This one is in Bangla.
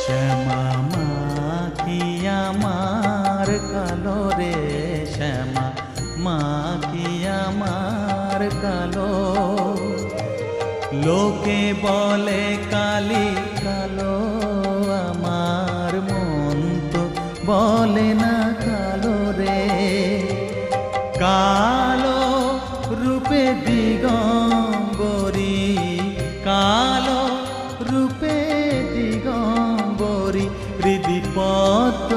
শ্যামা মা কি আমার কালো রে, শ্যামা মা কি আমার কালো। লোকে বলে কালি কালো, আমার মন তো বলে না কালো রে। কালো রূপে দিগম্বরী, কালো রূপে দিগম্বরী, হৃদি পদ্ম